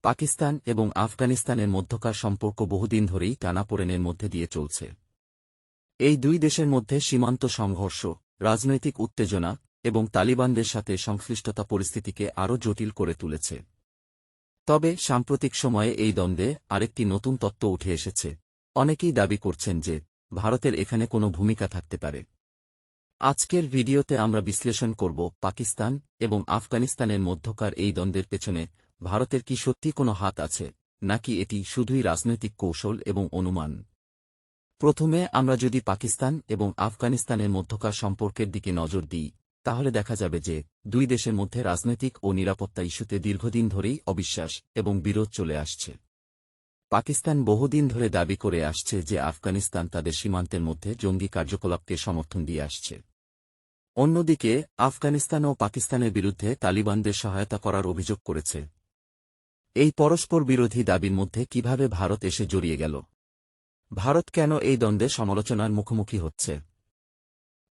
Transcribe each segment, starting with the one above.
পাকিস্তান এবং আফগানিস্তানের মধ্যকার সম্পর্ক বহুদিন ধরেই টানাপোড়েনের মধ্যে দিয়ে চলছে। এই দুই দেশের মধ্যে সীমান্ত সংঘর্ষ, রাজনৈতিক উত্তেজনা এবং তালিবানদের সাথে সংশ্লিষ্টতা পরিস্থিতিকে আরও জটিল করে তুলেছে। তবে সাম্প্রতিক সময়ে এই দ্বন্দ্বে আরেকটি নতুন তত্ত্ব উঠে এসেছে। অনেকেই দাবি করছেন যে ভারতের এখানে কোনো ভূমিকা থাকতে পারে। আজকের ভিডিওতে আমরা বিশ্লেষণ করব পাকিস্তান এবং আফগানিস্তানের মধ্যকার এই দ্বন্দ্বের পেছনে ভারতের কি সত্যি কোনো হাত আছে, নাকি এটি শুধুই রাজনৈতিক কৌশল এবং অনুমান। প্রথমে আমরা যদি পাকিস্তান এবং আফগানিস্তানের মধ্যকার সম্পর্কের দিকে নজর দিই, তাহলে দেখা যাবে যে দুই দেশের মধ্যে রাজনৈতিক ও নিরাপত্তা ইস্যুতে দীর্ঘদিন ধরেই অবিশ্বাস এবং বিরোধ চলে আসছে। পাকিস্তান বহুদিন ধরে দাবি করে আসছে যে আফগানিস্তান তাদের সীমান্তের মধ্যে জঙ্গি কার্যকলাপকে সমর্থন দিয়ে আসছে। অন্যদিকে আফগানিস্তানও পাকিস্তানের বিরুদ্ধে তালিবানদের সহায়তা করার অভিযোগ করেছে। এই পরস্পর বিরোধী দাবির মধ্যে কিভাবে ভারত এসে জড়িয়ে গেল? ভারত কেন এই দ্বন্দ্বে সমালোচনার মুখোমুখি হচ্ছে?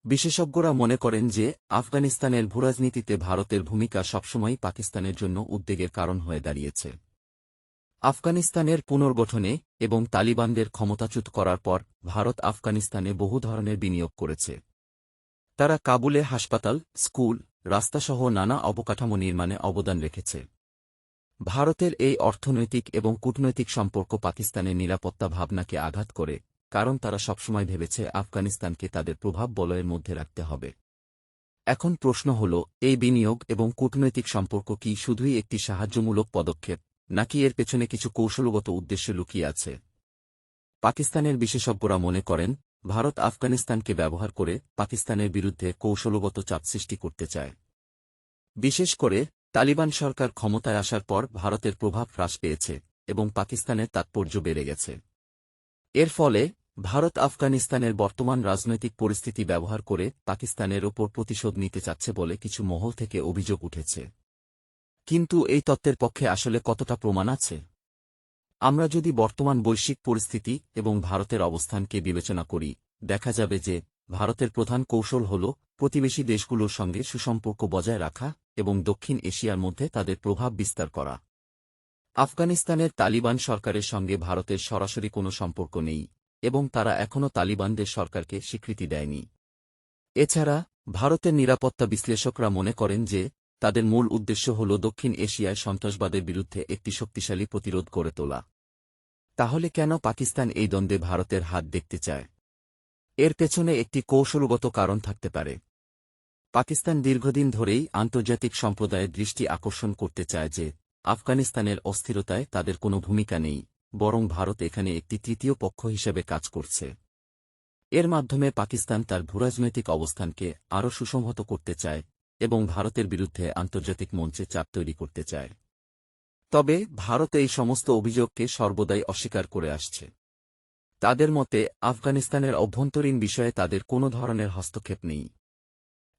বিশেষজ্ঞরা মনে করেন যে আফগানিস্তানের ভূরাজনীতিতে ভারতের ভূমিকা সবসময়ই পাকিস্তানের জন্য উদ্বেগের কারণ হয়ে দাঁড়িয়েছে। আফগানিস্তানের পুনর্গঠনে এবং তালিবানদের ক্ষমতাচ্যুত করার পর ভারত আফগানিস্তানে বহু ধরনের বিনিয়োগ করেছে। তারা কাবুলে হাসপাতাল, স্কুল, রাস্তাসহ নানা অবকাঠামো নির্মাণে অবদান রেখেছে। ভারতের এই অর্থনৈতিক এবং কূটনৈতিক সম্পর্ক পাকিস্তানের নিরাপত্তা ভাবনাকে আঘাত করে, কারণ তারা সবসময় ভেবেছে আফগানিস্তানকে তাদের প্রভাব বলয়ের মধ্যে রাখতে হবে। এখন প্রশ্ন হল, এই বিনিয়োগ এবং কূটনৈতিক সম্পর্ক কি শুধুই একটি সাহায্যমূলক পদক্ষেপ, নাকি এর পেছনে কিছু কৌশলগত উদ্দেশ্য লুকিয়ে আছে? পাকিস্তানের বিশেষজ্ঞরা মনে করেন, ভারত আফগানিস্তানকে ব্যবহার করে পাকিস্তানের বিরুদ্ধে কৌশলগত চাপ সৃষ্টি করতে চায়। বিশেষ করে তালিবান সরকার ক্ষমতায় আসার পর ভারতের প্রভাব হ্রাস পেয়েছে এবং পাকিস্তানের তাৎপর্য বেড়ে গেছে। এর ফলে ভারত আফগানিস্তানের বর্তমান রাজনৈতিক পরিস্থিতি ব্যবহার করে পাকিস্তানের ওপর প্রতিশোধ নিতে চাচ্ছে বলে কিছু মহল থেকে অভিযোগ উঠেছে। কিন্তু এই তত্ত্বের পক্ষে আসলে কতটা প্রমাণ আছে? আমরা যদি বর্তমান বৈশ্বিক পরিস্থিতি এবং ভারতের অবস্থানকে বিবেচনা করি, দেখা যাবে যে ভারতের প্রধান কৌশল হল প্রতিবেশী দেশগুলোর সঙ্গে সুসম্পর্ক বজায় রাখা এবং দক্ষিণ এশিয়ার মধ্যে তাদের প্রভাব বিস্তার করা। আফগানিস্তানের তালিবান সরকারের সঙ্গে ভারতের সরাসরি কোনো সম্পর্ক নেই এবং তারা এখনও তালিবানদের সরকারকে স্বীকৃতি দেয়নি। এছাড়া ভারতের নিরাপত্তা বিশ্লেষকরা মনে করেন যে তাদের মূল উদ্দেশ্য হল দক্ষিণ এশিয়ায় সন্ত্রাসবাদের বিরুদ্ধে একটি শক্তিশালী প্রতিরোধ গড়ে তোলা। তাহলে কেন পাকিস্তান এই দ্বন্দ্বে ভারতের হাত দেখতে চায়? এর পেছনে একটি কৌশলগত কারণ থাকতে পারে। পাকিস্তান দীর্ঘদিন ধরেই আন্তর্জাতিক সম্প্রদায়ের দৃষ্টি আকর্ষণ করতে চায় যে আফগানিস্তানের অস্থিরতায় তাদের কোনো ভূমিকা নেই, বরং ভারত এখানে একটি তৃতীয় পক্ষ হিসেবে কাজ করছে। এর মাধ্যমে পাকিস্তান তার ভূরাজনৈতিক অবস্থানকে আরও সুসংহত করতে চায় এবং ভারতের বিরুদ্ধে আন্তর্জাতিক মঞ্চে চাপ তৈরি করতে চায়। তবে ভারত এই সমস্ত অভিযোগকে সর্বদাই অস্বীকার করে আসছে। তাদের মতে আফগানিস্তানের অভ্যন্তরীণ বিষয়ে তাদের কোনো ধরনের হস্তক্ষেপ নেই।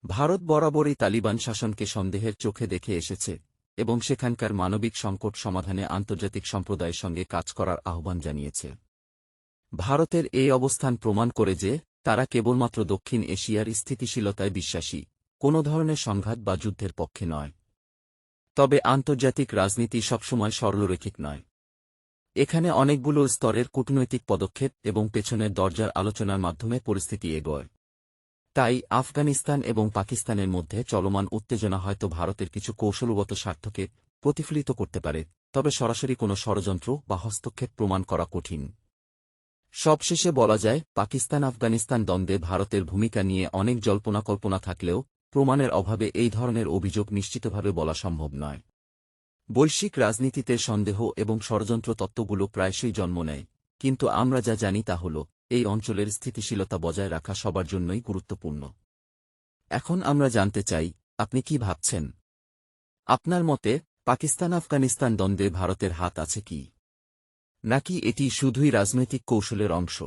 ভারত বরাবরই তালিবান শাসনকে সন্দেহের চোখে দেখে এসেছে এবং সেখানকার মানবিক সংকট সমাধানে আন্তর্জাতিক সম্প্রদায়ের সঙ্গে কাজ করার আহ্বান জানিয়েছে। ভারতের এই অবস্থান প্রমাণ করে যে তারা কেবলমাত্র দক্ষিণ এশিয়ার স্থিতিশীলতায় বিশ্বাসী, কোনো ধরনের সংঘাত বা যুদ্ধের পক্ষে নয়। তবে আন্তর্জাতিক রাজনীতি সবসময় সরলরৈখিক নয়। এখানে অনেকগুলো স্তরের কূটনৈতিক পদক্ষেপ এবং পেছনের দরজার আলোচনার মাধ্যমে পরিস্থিতি এগোয়। তাই আফগানিস্তান এবং পাকিস্তানের মধ্যে চলমান উত্তেজনা হয়তো ভারতের কিছু কৌশলগত স্বার্থকে প্রতিফলিত করতে পারে, তবে সরাসরি কোনো ষড়যন্ত্র বা হস্তক্ষেপ প্রমাণ করা কঠিন। সবশেষে বলা যায়, পাকিস্তান আফগানিস্তান দ্বন্দ্বে ভারতের ভূমিকা নিয়ে অনেক জল্পনা কল্পনা থাকলেও প্রমাণের অভাবে এই ধরনের অভিযোগ নিশ্চিতভাবে বলা সম্ভব নয়। বৈশ্বিক রাজনীতিতে সন্দেহ এবং ষড়যন্ত্র তত্ত্বগুলো প্রায়শই জন্ম নেয়, কিন্তু আমরা যা জানি তা হল এই অঞ্চলের স্থিতিশীলতা বজায় রাখা সবার জন্যই গুরুত্বপূর্ণ। এখন আমরা জানতে চাই, আপনি কি ভাবছেন? আপনার মতে পাকিস্তান আফগানিস্তান দ্বন্দ্বে ভারতের হাত আছে কি, নাকি এটি শুধুই রাজনৈতিক কৌশলের অংশ?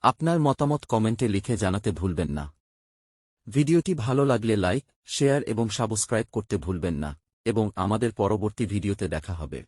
আপনার মতামত কমেন্টে লিখে জানাতে ভুলবেন না। ভিডিওটি ভালো লাগলে লাইক, শেয়ার এবং সাবস্ক্রাইব করতে ভুলবেন না এবং আমাদের পরবর্তী ভিডিওতে দেখা হবে।